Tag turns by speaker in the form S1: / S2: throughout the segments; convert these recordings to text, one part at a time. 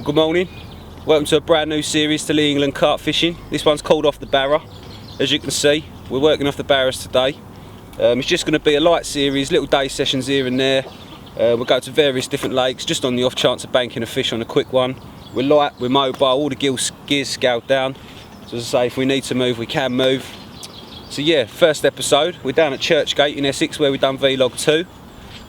S1: Good morning, welcome to a brand new series to Lee England Carp Fishing. This one's called Off the Barrow. As you can see, we're working off the barrows today. It's just going to be a light series, little day sessions here and there. We'll go to various different lakes just on the off chance of banking a fish on a quick one. We're light, we're mobile, all the gears scaled down. So as I say, if we need to move, we can move. So yeah, first episode, we're down at Churchgate in Essex where we've done vlog 2.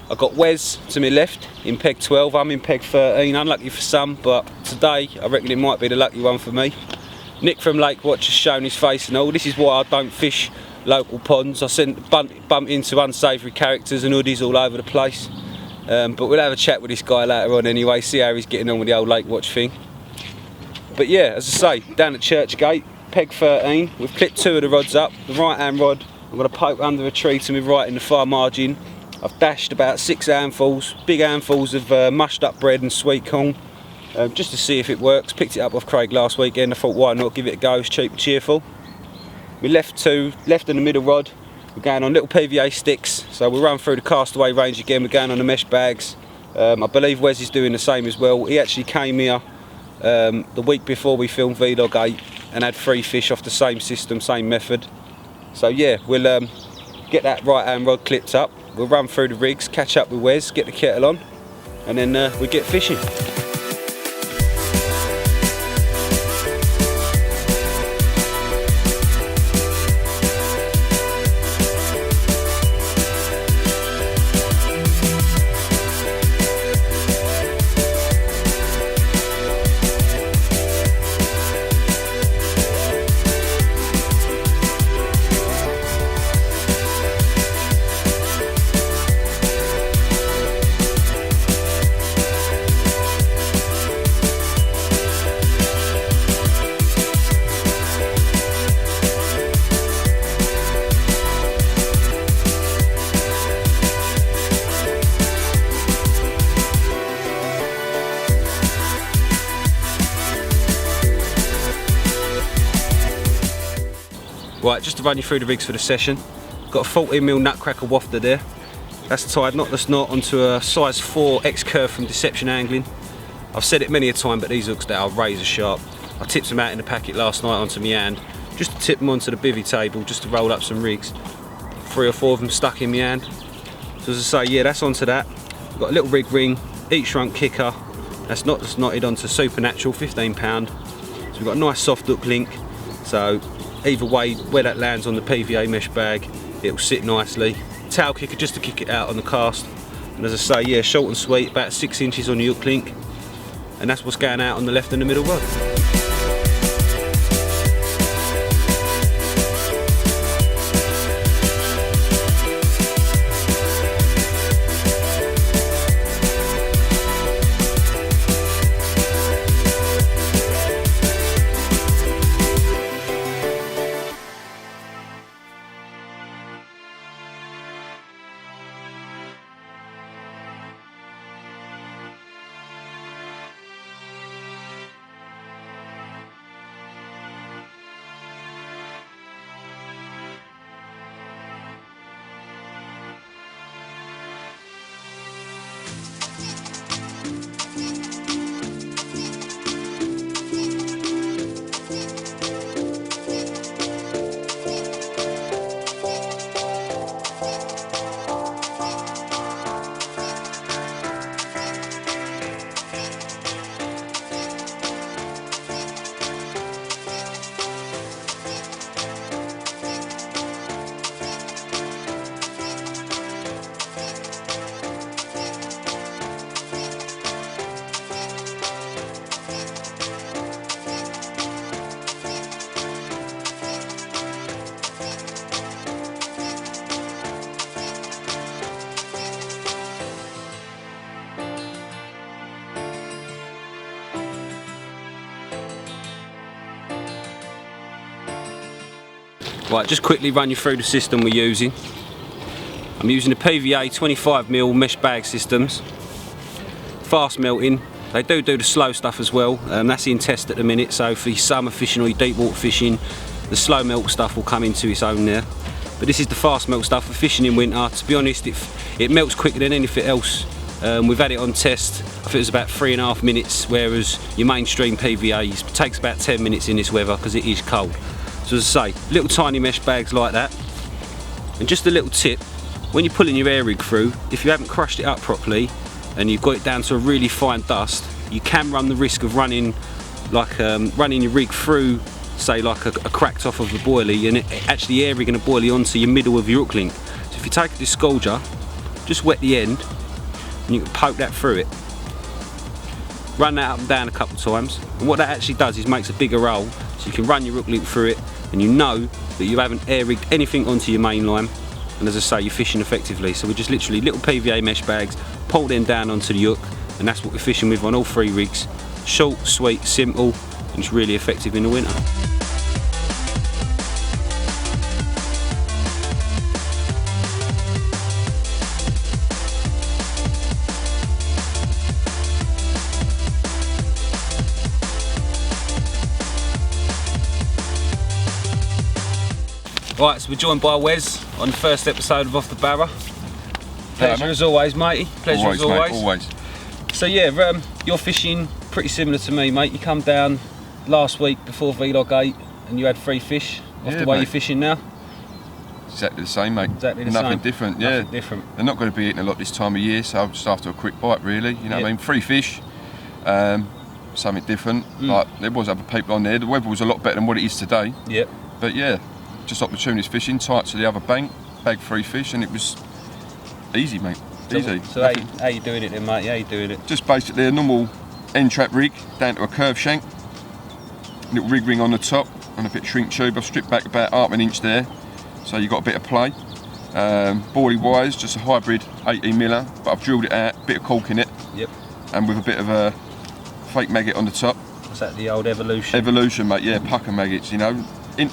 S1: I've got Wes to my left in peg 12, I'm in peg 13, unlucky for some, but today I reckon it might be the lucky one for me. Nick from Lakewatch has shown his face and all. This is why I don't fish local ponds. I bump into unsavoury characters and hoodies all over the place. But we'll have a chat with this guy later on anyway, see how he's getting on with the old Lakewatch thing. But yeah, as I say, down at Churchgate, peg 13, we've clipped 2 of the rods up. The right hand rod, I'm going to poke under a tree to my right in the far margin. I've dashed about 6 handfuls, big handfuls of mushed up bread and sweet corn, just to see if it works. Picked it up off Craig last weekend, I thought why not give it a go, it's cheap and cheerful. We left in the middle rod, we're going on little PVA sticks, so we'll run through the Castaway range again, we're going on the mesh bags. I believe Wes is doing the same as well. He actually came here the week before we filmed vlog 8 and had 3 fish off the same system, same method. So yeah, we'll get that right hand rod clipped up, we'll run through the rigs, catch up with Wes, get the kettle on, and then we get fishing. Right, just to run you through the rigs for the session, got a 14mm nutcracker wafter there. That's tied knotless knot onto a size 4 X curve from Deception Angling. I've said it many a time, but these hooks there are razor sharp. I tipped them out in the packet last night onto my hand, just to tip them onto the bivvy table, just to roll up some rigs. 3 or 4 of them stuck in my hand. So as I say, yeah, that's onto that. We've got a little rig ring, each shrunk kicker. That's knotless knotted onto Supernatural, £15. So we've got a nice soft hook link. So either way, where that lands on the PVA mesh bag, it'll sit nicely. Tail kicker just to kick it out on the cast. And as I say, yeah, short and sweet, about 6 inches on the hook link. And that's what's going out on the left and the middle rod. Right, just quickly run you through the system we're using. I'm using the PVA 25mm mesh bag systems. Fast melting. They do the slow stuff as well. That's in test at the minute, so for your summer fishing or your deep water fishing, the slow melt stuff will come into its own there. But this is the fast melt stuff for fishing in winter. To be honest, it melts quicker than anything else We've had it on test, I think it was about 3.5 minutes, whereas your mainstream PVA takes about 10 minutes in this weather because it is cold. So as I say, little tiny mesh bags like that. And just a little tip, when you're pulling your air rig through, if you haven't crushed it up properly and you've got it down to a really fine dust, you can run the risk of running your rig through, say like a cracked off of a boilie, and actually air rigging a boilie onto your middle of your hook link. So if you take a disgorger, just wet the end and you can poke that through it. Run that up and down a couple of times, and what that actually does is makes a bigger roll, so you can run your hook link through it and you know that you haven't air rigged anything onto your main line, and as I say, you're fishing effectively. So we're just literally little PVA mesh bags, pull them down onto the hook, and that's what we're fishing with on all 3 rigs. Short, sweet, simple, and it's really effective in the winter. Right, so we're joined by Wes on the first episode of Off the Barrow. Pleasure as always, matey. Pleasure as always.
S2: Mate, always.
S1: So yeah, you're fishing pretty similar to me, mate. You come down last week before Vlog 8 and you had 3 fish. Off the way you're fishing now?
S2: Exactly the same, mate.
S1: Exactly the
S2: Nothing
S1: same.
S2: different,
S1: Nothing
S2: yeah.
S1: different.
S2: They're not going to be eating a lot this time of year, so just after a quick bite, really. You know what I mean? 3 fish, something different. Like there was other people on there. The weather was a lot better than what it is today.
S1: Yep.
S2: But yeah, just opportunist fishing, tight to the other bank, bagged 3 fish, and it was easy, mate. Easy.
S1: So how you doing it then, mate? How you doing it?
S2: Just basically a normal end trap rig down to a curve shank, little rig ring on the top and a bit of shrink tube. I've stripped back about 1/2 inch there, so you've got a bit of play. Boilie wise, just a hybrid 18mm, but I've drilled it out, bit of cork in it.
S1: Yep.
S2: And with a bit of a fake maggot on the top.
S1: What's that, the old Evolution?
S2: Evolution, mate, yeah, pucker maggots, you know.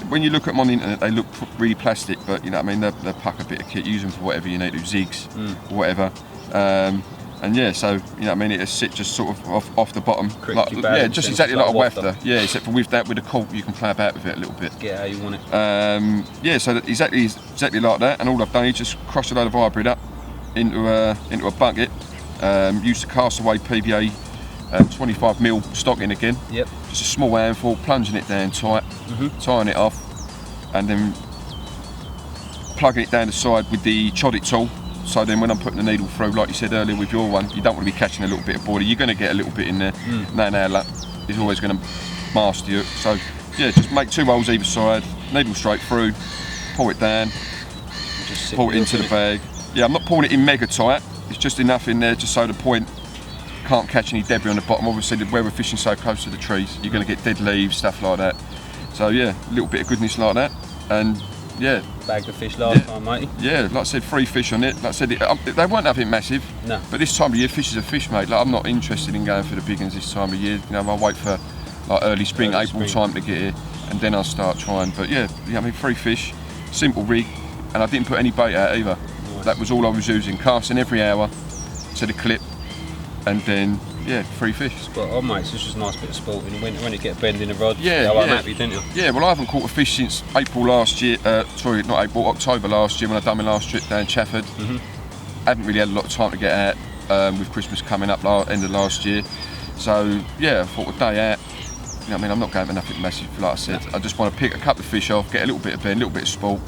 S2: When you look at them on the internet, they look really plastic, but you know what I mean, they're pucker bit of kit, use them for whatever you need to, zigs, or whatever. And yeah, so, you know what I mean, it'll sit just sort of off the bottom. Like, yeah, just exactly like a wafter. Yeah, except for with the cork, you can play about with it a little bit.
S1: Get how you want it.
S2: Yeah, so exactly like that, and all I've done is just crush a load of hybrid up into a bucket, use the Castaway PVA 25mm stocking again.
S1: Yep.
S2: Just a small handful, plunging it down tight, tying it off, and then plugging it down the side with the chodit tool. So then when I'm putting the needle through, like you said earlier with your one, you don't want to be catching a little bit of boilie. You're going to get a little bit in there. Now luck is always going to master you. So yeah, just make 2 holes either side, needle straight through, pull it down, just pull it into the bag. Yeah, I'm not pulling it in mega tight. It's just enough in there just so the point can't catch any debris on the bottom. Obviously, where we're fishing so close to the trees, you're going to get dead leaves, stuff like that. So yeah, a little bit of goodness like that, and yeah.
S1: Bagged the fish last time, matey.
S2: Yeah, like I said, 3 fish on it. Like I said, they weren't nothing massive.
S1: No.
S2: But this time of year, fish is a fish, mate. Like I'm not interested in going for the big ones this time of year. You know, I'll wait for like early spring, April time to get here, and then I'll start trying. But yeah, I mean, 3 fish, simple rig, and I didn't put any bait out either. Nice. That was all I was using, casting every hour to the clip, and then yeah, 3 fish.
S1: Spot on, mate. So it's just a nice bit of sport in the winter when you get a bend in the rod.
S2: Yeah,
S1: I'm happy, didn't you?
S2: Yeah, well, I haven't caught a fish since April last year. Sorry, not April, October last year when I done my last trip down Chafford. Haven't really had a lot of time to get out with Christmas coming up end of last year. So yeah, I thought a day out. You know what I mean? I'm not going for nothing massive, like I said. I just want to pick a couple of fish off, get a little bit of bend, a little bit of sport.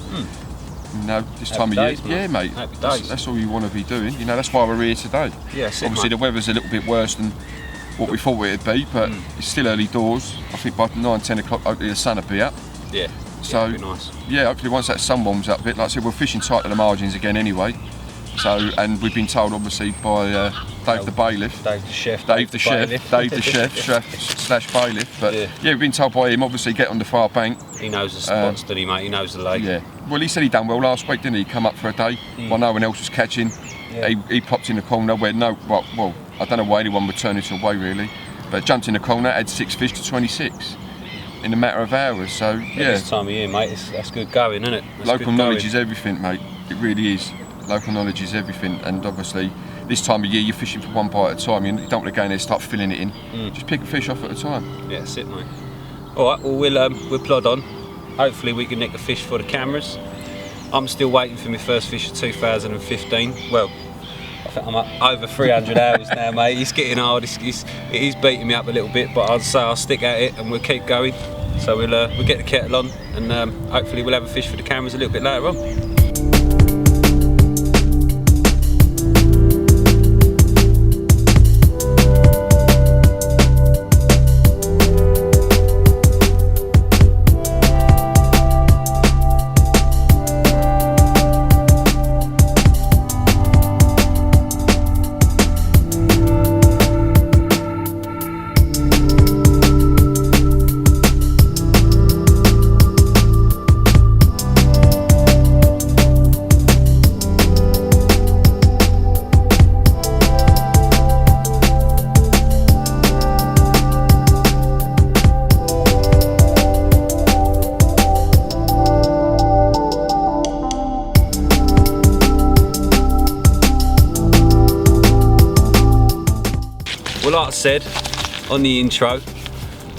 S2: You know, this time of year, yeah, mate. That's all you want to be doing. You know, that's why we're here today.
S1: Yeah,
S2: obviously the weather's a little bit worse than what we thought it'd be, but it's still early doors. I think by 9-10 o'clock, hopefully the sun will be up.
S1: Yeah.
S2: So
S1: be nice.
S2: Yeah, hopefully once that sun warms up a bit, like I said, we're fishing tight to the margins again anyway. So, and we've been told obviously by Dave the bailiff.
S1: Dave the chef
S2: slash bailiff. But yeah, we've been told by him obviously get on the far bank.
S1: He knows the spots, doesn't he, mate? He knows the lake.
S2: Yeah. Well, he said he done well last week, didn't he? He come up for a day while no one else was catching. Yeah. He popped in the corner where well, I don't know why anyone would turn it away really, but jumped in the corner, had 6 fish to 26 in a matter of hours. So yeah.
S1: This time of year, mate, that's good going, isn't it? That's
S2: local knowledge is everything, mate. It really is. Local knowledge is everything, and obviously this time of year you're fishing for 1 bite at a time. You don't want to go in there and start filling it in. Just pick a fish off at a time.
S1: Yeah, that's it, mate. All right, well we'll plod on. Hopefully we can nick a fish for the cameras. I'm still waiting for my first fish of 2015. Well, I think I'm up over 300 hours now, mate. It's getting hard. It is beating me up a little bit, but I'd say I'll stick at it and we'll keep going. So we'll get the kettle on and hopefully we'll have a fish for the cameras a little bit later on. Well, like I said on the intro,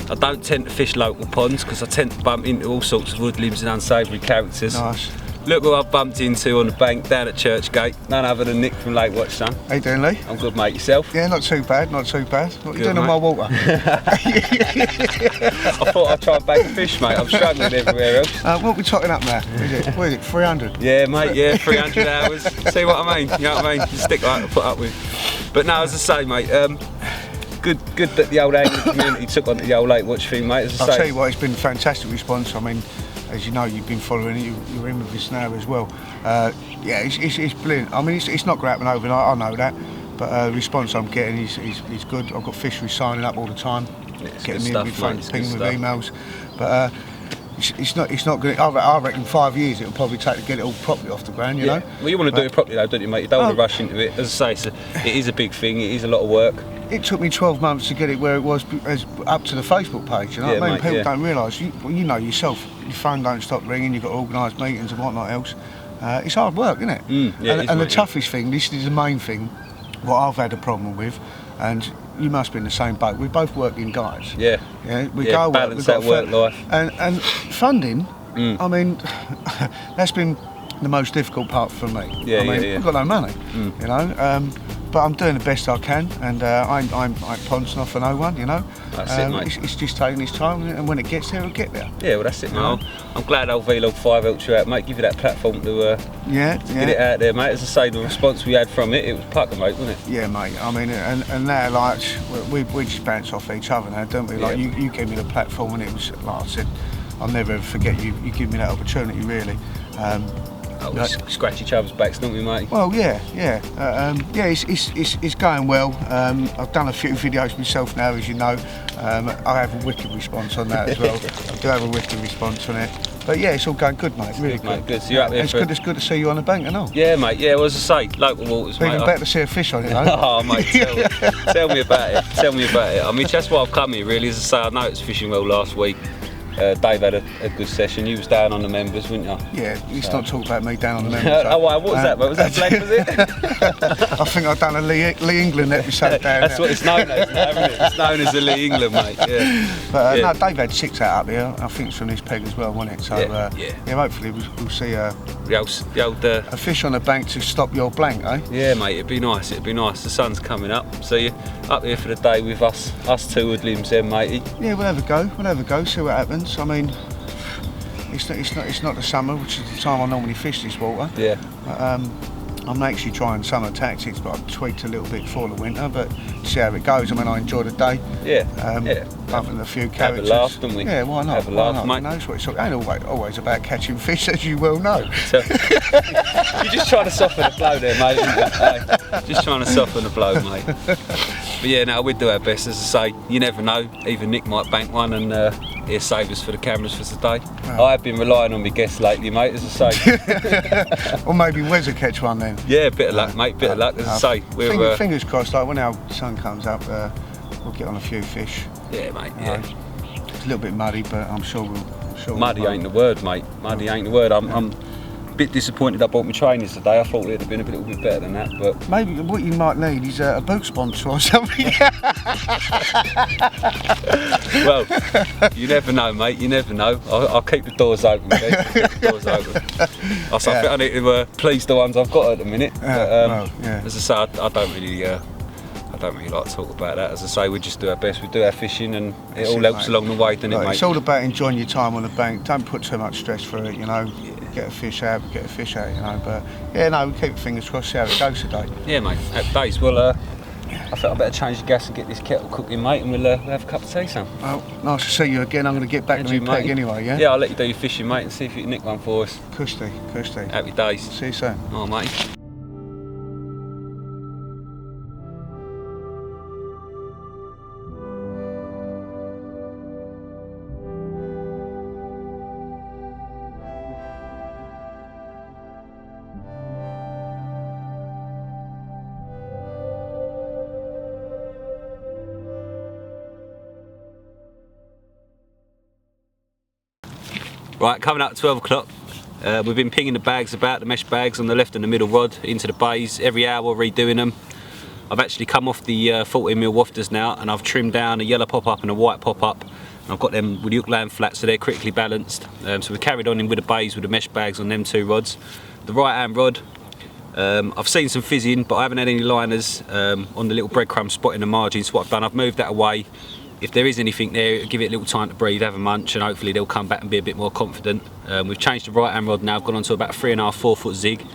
S1: I don't tend to fish local ponds because I tend to bump into all sorts of woodlims and unsavoury characters.
S3: Nice.
S1: Look what I've bumped into on the bank down at Churchgate. None other than Nick from Lakewatch, son.
S3: How you doing, Lee?
S1: I'm good, mate. Yourself?
S3: Yeah, not too bad, not too bad. What are you
S1: Good,
S3: doing on my water?
S1: I thought I'd try and bag a fish, mate. I'm struggling everywhere else.
S3: What are we totting up now? What is it, 300?
S1: Yeah, mate, yeah, 300 hours. See what I mean? You know what I mean? The stick like to put up with. But no, as I say, mate, good that the old angling community took on to the old Lakewatch thing, mate. As I
S3: I'll
S1: say,
S3: tell you what, it's been a fantastic response. I mean, as you know, you've been following it, you're in with us now as well. Yeah, it's brilliant. I mean, it's not going to happen overnight, I know that, but the response I'm getting is good. I've got fisheries signing up all the time, getting me with phones, pinging with emails. But it's not going to, I reckon 5 years it'll probably take to get it all properly off the ground, you know?
S1: Well, you want to do it properly though, don't you, mate? You don't want to rush into it. As I say, it is a big thing, it is a lot of work.
S3: It took me 12 months to get it where it was up to the Facebook page, you know what I mean?
S1: Mate,
S3: People don't realise, you know yourself, your phone don't stop ringing, you've got to organise meetings and whatnot else. It's hard work, isn't it? And the toughest thing, this is the main thing, what I've had a problem with, and you must be in the same boat, we both work in guys.
S1: Yeah,
S3: we go
S1: balance that work life.
S3: And funding, I mean, that's been the most difficult part for me. I mean, I've got no money, you know, but I'm doing the best I can, and I ain't pouncing off for no one, you know.
S1: That's it, mate.
S3: It's just taking its time, and when it gets there, it'll get there.
S1: Yeah, well, that's it, mate. I'm glad old Vlog 5 helped you out, mate. Give you that platform to get it out there, mate. As I say, the response we had from it was pucker, mate, wasn't it?
S3: Yeah, mate. I mean, and now, like, we just bounce off each other now, don't we? Like, you gave me the platform, and it was, like I said, I'll never ever forget you. You give me that opportunity, really.
S1: We scratch each other's backs, don't we, mate?
S3: Well, yeah. It's going well. I've done a few videos myself now, as you know. I have a wicked response on that as well. I do have a wicked response on it. But yeah, it's all going good, mate. Really good.
S1: Mate, good. So you're up there
S3: It's good to see you on the bank and all.
S1: Yeah, mate. Yeah, well, as I say, local waters, mate.
S3: Even better to see a fish on it, though.
S1: Oh, mate, tell me about it. Tell me about it. I mean, that's why I've come here, really. As I say, I know it's fishing well last week. Dave had a good session. You was down on the members, weren't you?
S3: Yeah, let's not talk about me down on the members.
S1: Oh, what was that, mate? Was that Blake, was it?
S3: I think I've done a Lee England episode down
S1: That's what it's known as now, isn't it? It's known as the Lee England, mate. Yeah.
S3: But no, Dave had 6 out up here. I think it's from this peg as well, wasn't it? So hopefully we'll see a fish on the bank to stop your blank, eh?
S1: Yeah, mate. It'd be nice. It'd be nice. The sun's coming up, so you're up here for the day with us two woodlims, then, matey.
S3: Yeah, we'll have a go. See what happens. I mean, it's not the summer, which is the time I normally fish this water.
S1: Yeah.
S3: I'm actually trying summer tactics, but I've tweaked a little bit for the winter. But see how it goes. I mean, I enjoy the day. Bumping a few characters.
S1: Have a laugh, don't we?
S3: Yeah, why not?
S1: Have a laugh, mate.
S3: Knows what it's all. Ain't always about catching fish, as you well know.
S1: So, you're just trying to soften the blow there, mate. Just trying to soften the blow, mate. But yeah, no, we'd do our best. As I say, you never know. Even Nick might bank one and he'll save us for the cameras for today. Oh. I have been relying on my guests lately, mate, as I say.
S3: Or maybe Wes will catch one then.
S1: Yeah, bit of luck, mate, bit of luck. As I say, we're
S3: fingers crossed. Like when our sun comes up, we'll get on a few fish.
S1: Yeah, mate. Yeah.
S3: It's a little bit muddy, but I'm sure we'll.
S1: Muddy ain't the word, mate. Muddy ain't the word. Bit disappointed I bought my trainers today. I thought it'd have been a little bit better than that, but
S3: maybe what you might need is a boot sponsor or something.
S1: well, you never know, mate. You never know. I'll keep the doors open, mate. Keep the doors open. I think I need to please the ones I've got at the minute. But, as I say, I don't really like to talk about that. As I say, we just do our best. We do our fishing, and it all helps along the way, doesn't it, mate?
S3: It's all about enjoying your time on the bank. Don't put too much stress through it, you know. Get a fish out, you know. But yeah, no, we keep the fingers crossed, see how it goes today.
S1: Yeah, mate. Happy days. Well, I think I better change the gas and get this kettle cooking, mate, and we'll have a cup of tea, son.
S3: Well, nice to see you again. I'm going to get back to my peg anyway, yeah?
S1: Yeah, I'll let you do your fishing, mate, and see if you can nick one for us.
S3: Custy.
S1: Happy days.
S3: See you soon.
S1: Oh, mate. Right, coming up at 12 o'clock, we've been pinging the bags about, the mesh bags on the left and the middle rod into the bays every hour, redoing them. I've actually come off the 14mm wafters now, and I've trimmed down a yellow pop-up and a white pop-up. I've got them with the hook land flat, so they're critically balanced. So we've carried on in with the bays with the mesh bags on them two rods. The right hand rod, I've seen some fizzing, but I haven't had any liners on the little breadcrumb spot in the margin, so what I've done, I've moved that away. If there is anything there, give it a little time to breathe, have a munch, and hopefully they'll come back and be a bit more confident. We've changed the right hand rod now, I've gone on to about a 3.5, 4 foot zig.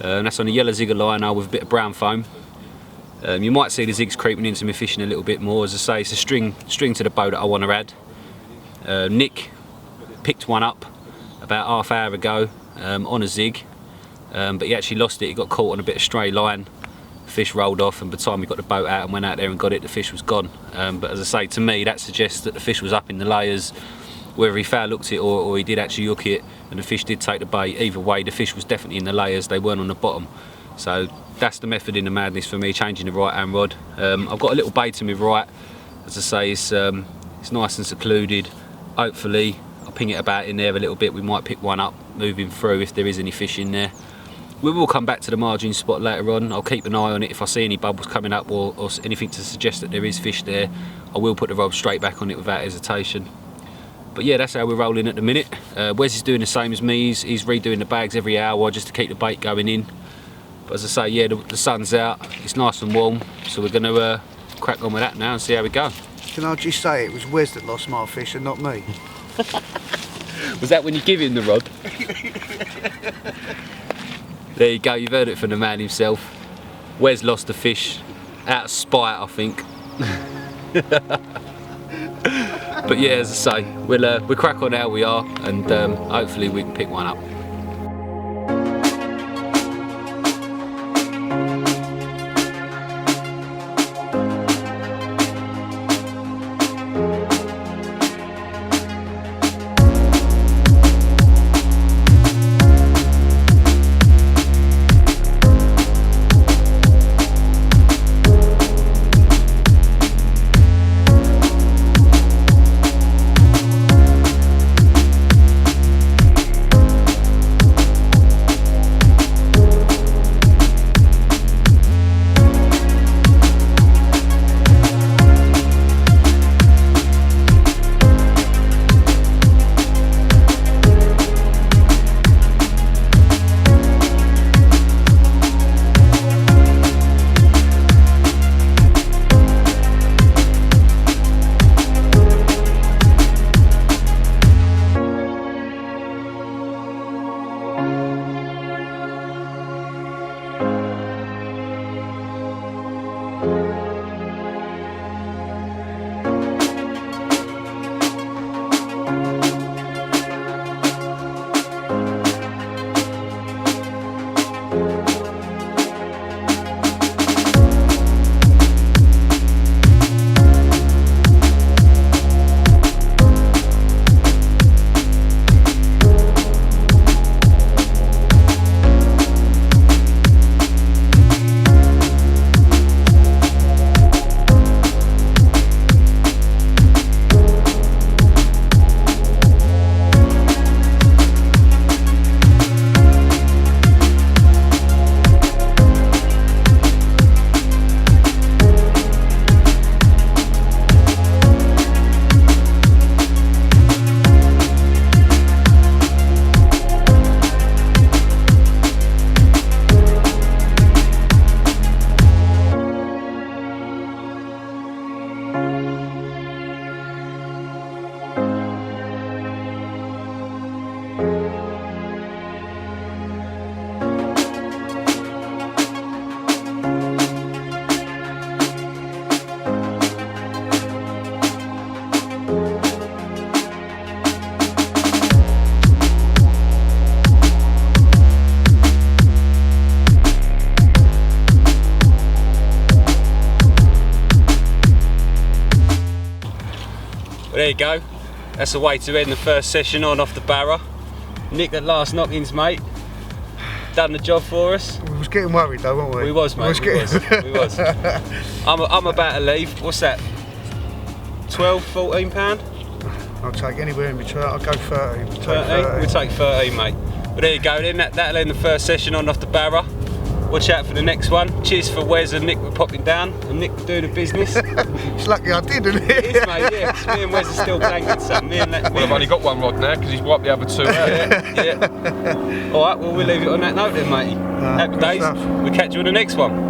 S1: And that's on a yellow zigger liner with a bit of brown foam. You might see the zigs creeping into me fishing a little bit more. As I say, it's a string to the bow that I want to add. Nick picked one up about half hour ago on a zig, but he actually lost it. He got caught on a bit of stray line. Fish rolled off, and by the time we got the boat out and went out there and got it, the fish was gone. But as I say, to me that suggests that the fish was up in the layers, whether he foul hooked it or he did actually hook it and the fish did take the bait. Either way, the fish was definitely in the layers, they weren't on the bottom. So that's the method in the madness for me, changing the right hand rod. I've got a little bait to my right. As I say, it's nice and secluded. Hopefully I'll ping it about in there a little bit. We might pick one up moving through if there is any fish in there. We will come back to the margin spot later on. I'll keep an eye on it. If I see any bubbles coming up or anything to suggest that there is fish there, I will put the rod straight back on it without hesitation. But yeah, that's how we're rolling at the minute. Wes is doing the same as me. He's redoing the bags every hour just to keep the bait going in. But as I say, yeah, the sun's out. It's nice and warm, so we're going to crack on with that now and see how we go.
S3: Can I just say it was Wes that lost my fish and not me?
S1: Was that when you give him the rod? There you go, you've heard it from the man himself. Wes lost the fish out of spite, I think. But yeah, as I say, we'll crack on how we are, and hopefully we can pick one up. there you go. That's the way to end the first session on off the Barrow. Nick at last knockings, mate. Done the job for us.
S3: We was getting worried though, weren't we?
S1: We was, mate. We was. I'm about to leave. What's that? 12, 14 pound?
S3: I'll take anywhere in between. I'll go 13.
S1: 13? We'll take 13, mate. But there you go then, that'll end the first session on off the Barrow. Watch out for the next one. Cheers for Wes and Nick for popping down, and Nick for doing the business.
S3: It's lucky I did, isn't it?
S1: It is, mate, yeah, 'cause me and Wes are still blanking something.
S2: Well, I've only got one rod now because he's wiped the other two out.
S1: Yeah. Alright, well, we'll leave it on that note then, matey. Happy
S3: good
S1: days.
S3: stuff.
S1: We'll catch you on the next one.